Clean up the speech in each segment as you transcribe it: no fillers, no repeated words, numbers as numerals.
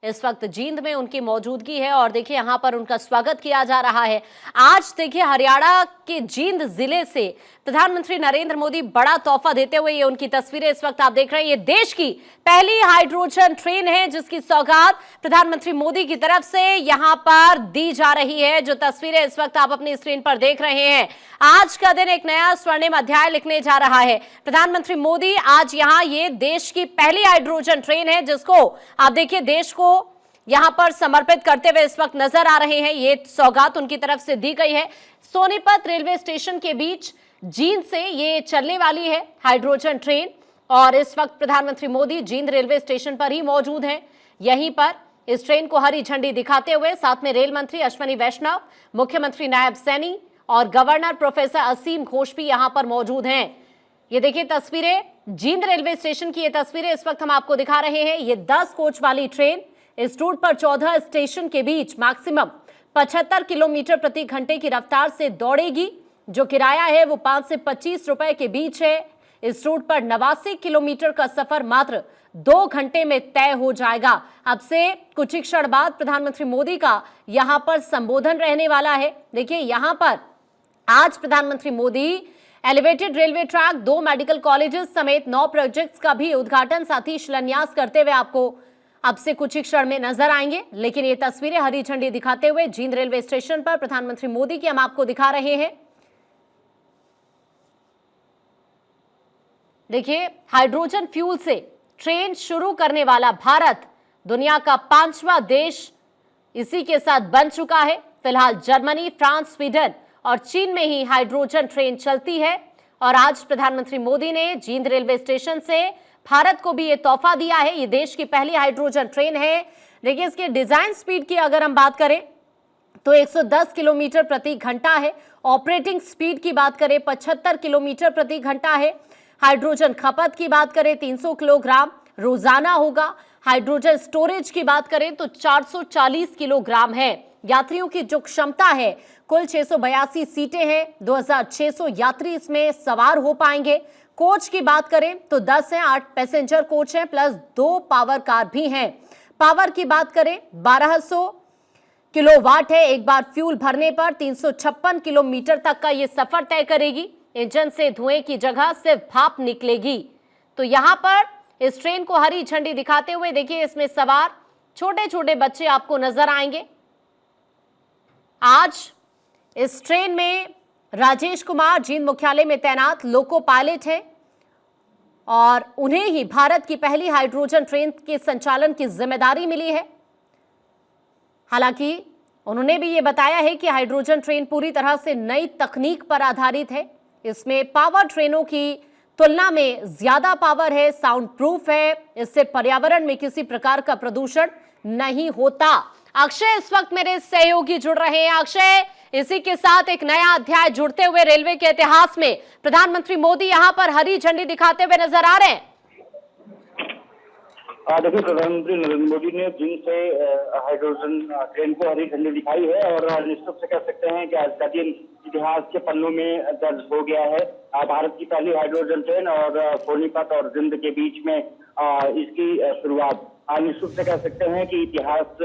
इस वक्त जींद में उनकी मौजूदगी है और देखिए यहां पर उनका स्वागत किया जा रहा है। आज देखिए हरियाणा के जींद जिले से प्रधानमंत्री नरेंद्र मोदी बड़ा तोहफा देते हुए, ये उनकी तस्वीरें इस वक्त आप देख रहे हैं। ये देश की पहली हाइड्रोजन ट्रेन है जिसकी सौगात प्रधानमंत्री मोदी की तरफ से यहां पर दी जा रही है। जो तस्वीरें इस वक्त आप अपनी स्क्रीन पर देख रहे हैं, आज का दिन एक नया स्वर्णिम अध्याय लिखने जा रहा है। प्रधानमंत्री मोदी आज यहां, ये देश की पहली हाइड्रोजन ट्रेन है जिसको आप देखिए देश को यहां पर समर्पित करते हुए इस वक्त नजर आ रहे हैं। ये सौगात उनकी तरफ से दी गई है। सोनीपत रेलवे स्टेशन के बीच जींद से ये चलने वाली है हाइड्रोजन ट्रेन और इस वक्त प्रधानमंत्री मोदी जींद रेलवे स्टेशन पर ही मौजूद हैं। यहीं पर इस ट्रेन को हरी झंडी दिखाते हुए साथ में रेल मंत्री अश्विनी वैष्णव, मुख्यमंत्री नायब सैनी और गवर्नर प्रोफेसर असीम घोष भी यहां पर मौजूद हैं। ये देखिए तस्वीरें जींद रेलवे स्टेशन की, ये तस्वीरें इस वक्त हम आपको दिखा रहे हैं। ये 10 कोच वाली ट्रेन इस रूट पर 14 स्टेशन के बीच मैक्सिमम 75 किलोमीटर प्रति घंटे की रफ्तार से दौड़ेगी। जो किराया है वो 5 से 25 रुपए के बीच है। इस रूट पर 89 किलोमीटर का सफर मात्र 2 घंटे में तय हो जाएगा। अब से कुछ ही क्षण बाद प्रधानमंत्री मोदी का यहां पर संबोधन रहने वाला है। देखिए यहां पर आज प्रधानमंत्री Modi elevated railway track, 2 medical colleges समेत 9 प्रोजेक्ट्स का भी उद्घाटन साथ ही शिलान्यास करते हुए आपको अब से कुछ ही क्षण में नजर आएंगे। लेकिन ये तस्वीरें हरी झंडी दिखाते हुए जींद रेलवे स्टेशन पर प्रधानमंत्री मोदी की हम आपको दिखा रहे हैं। देखिए हाइड्रोजन फ्यूल से ट्रेन शुरू करने वाला भारत दुनिया का 5वां देश इसी के साथ बन चुका है। फिलहाल जर्मनी, फ्रांस, स्वीडन और चीन में ही हाइड्रोजन ट्रेन चलती है और आज प्रधानमंत्री मोदी ने जींद रेलवे स्टेशन से भारत को भी ये तोहफा दिया है। ये देश की पहली हाइड्रोजन ट्रेन है। देखिए इसके डिजाइन स्पीड की अगर हम बात करें तो 110 किलोमीटर प्रति घंटा है। ऑपरेटिंग स्पीड की बात करें 75 किलोमीटर प्रति घंटा है। हाइड्रोजन खपत की बात करें 300 किलोग्राम रोजाना होगा। हाइड्रोजन स्टोरेज की बात करें तो 440 किलोग्राम है। यात्रियों की जो क्षमता है कुल 682 सीटें हैं, 2600 यात्री इसमें सवार हो पाएंगे। कोच की बात करें तो 10 हैं, 8 पैसेंजर कोच हैं प्लस 2 पावर कार भी हैं। पावर की बात करें 1200 किलोवाट है। एक बार फ्यूल भरने पर 356 किलोमीटर तक का ये सफर तय करेगी। इंजन से धुएं की जगह सिर्फ भाप निकलेगी। तो यहां पर इस ट्रेन को हरी झंडी दिखाते हुए देखिए इसमें सवार छोटे छोटे बच्चे आपको नजर आएंगे। आज इस ट्रेन में राजेश कुमार जींद मुख्यालय में तैनात लोको पायलट हैं और उन्हें ही भारत की पहली हाइड्रोजन ट्रेन के संचालन की जिम्मेदारी मिली है। हालांकि उन्होंने भी ये बताया है कि हाइड्रोजन ट्रेन पूरी तरह से नई तकनीक पर आधारित है। इसमें पावर ट्रेनों की तुलना में ज्यादा पावर है, साउंड प्रूफ है, इससे पर्यावरण में किसी प्रकार का प्रदूषण नहीं होता। अक्षय इस वक्त मेरे सहयोगी जुड़ रहे हैं। अक्षय, इसी के साथ एक नया अध्याय जुड़ते हुए रेलवे के इतिहास में प्रधानमंत्री मोदी यहां पर हरी झंडी दिखाते हुए नजर आ रहे हैं। देखिए प्रधानमंत्री नरेंद्र मोदी ने जींद से हाइड्रोजन ट्रेन को हरी झंडी दिखाई है और निश्चित से कह सकते हैं कि आज का दिन इतिहास के पन्नों में दर्ज हो गया है। भारत की पहली हाइड्रोजन ट्रेन और सोनीपत और जींद के बीच में इसकी शुरुआत निश्चित से कह सकते हैं कि इतिहास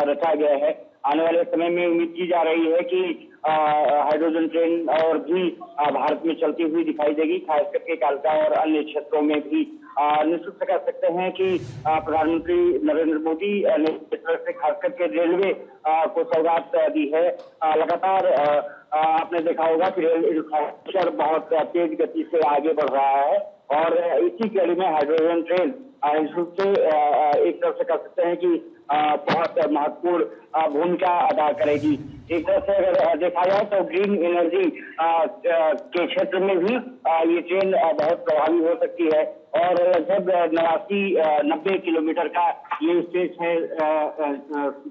रचा गया है। आने वाले समय में उम्मीद की जा रही है कि हाइड्रोजन ट्रेन और भी भारत में चलती हुई दिखाई देगी, खास करके कालका और अन्य क्षेत्रों में भी। निश्चित से कह सकते हैं कि प्रधानमंत्री नरेंद्र मोदी ने इस तरह से खास करके रेलवे को सौगात दी है। लगातार आपने देखा होगा कि रेल इंफ्रास्ट्रक्चर बहुत तेज गति से आगे बढ़ रहा है और इसी कड़ी में हाइड्रोजन ट्रेन इस रूप से एक तरह से कह सकते हैं कि बहुत महत्वपूर्ण भूमिका अदा करेगी। एक तरह से अगर देखा जाए तो ग्रीन एनर्जी के क्षेत्र में भी ये ट्रेन बहुत प्रभावी हो सकती है और लगभग 89-90 किलोमीटर का ये स्पेस है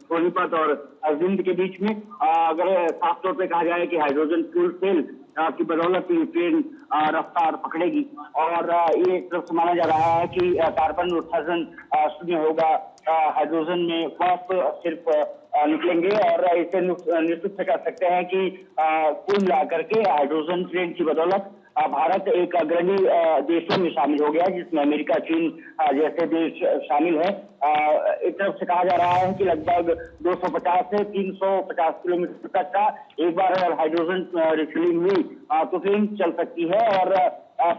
सोनीपत और जींद के बीच में। अगर साफ तौर पे कहा जाए कि हाइड्रोजन फ्यूल सेल की बदौलत ये ट्रेन रफ्तार पकड़ेगी और ये एक तरफ से माना जा रहा है कि कार्बन उत्सर्जन शून्य होगा। हाइड्रोजन में वाष्प सिर्फ निकलेंगे और इसे निश्चित से कह सकते हैं कि कुल मिलाकर के हाइड्रोजन ट्रेन की बदौलत भारत एक अग्रणी देशों में शामिल हो गया, जिसमें अमेरिका, चीन जैसे देश शामिल है। एक तरफ से कहा जा रहा है कि लगभग 250 से 350 किलोमीटर तक का एक बार अगर हाइड्रोजन रिफिलिंग हुई तो ट्रेन चल सकती है और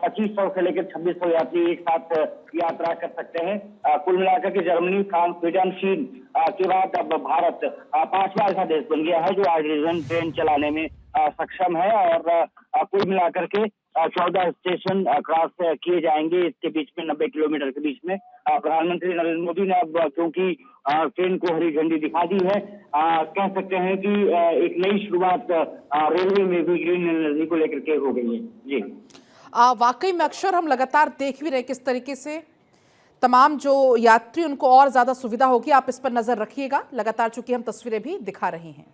2500 से लेकर 2600 यात्री एक साथ यात्रा कर सकते हैं। कुल मिलाकर के जर्मनी, फ्रांस, स्वीडन, चीन के बाद अब भारत 5वां ऐसा देश बन गया है जो हाइड्रोजन ट्रेन चलाने में सक्षम है और कुल मिलाकर के 14 स्टेशन क्रॉस किए जाएंगे इसके बीच में, 90 किलोमीटर के बीच में। प्रधानमंत्री नरेंद्र मोदी ने अब क्योंकि ट्रेन को हरी झंडी दिखा दी है, कह सकते हैं कि एक नई शुरुआत रेलवे में भी ग्रीन एनर्जी को लेकर के हो गई है। जी वाकई में अक्षर हम लगातार देख भी रहे किस तरीके से तमाम जो यात्री उनको और ज्यादा सुविधा होगी। आप इस पर नजर रखिएगा लगातार, चूंकि हम तस्वीरें भी दिखा रहे हैं।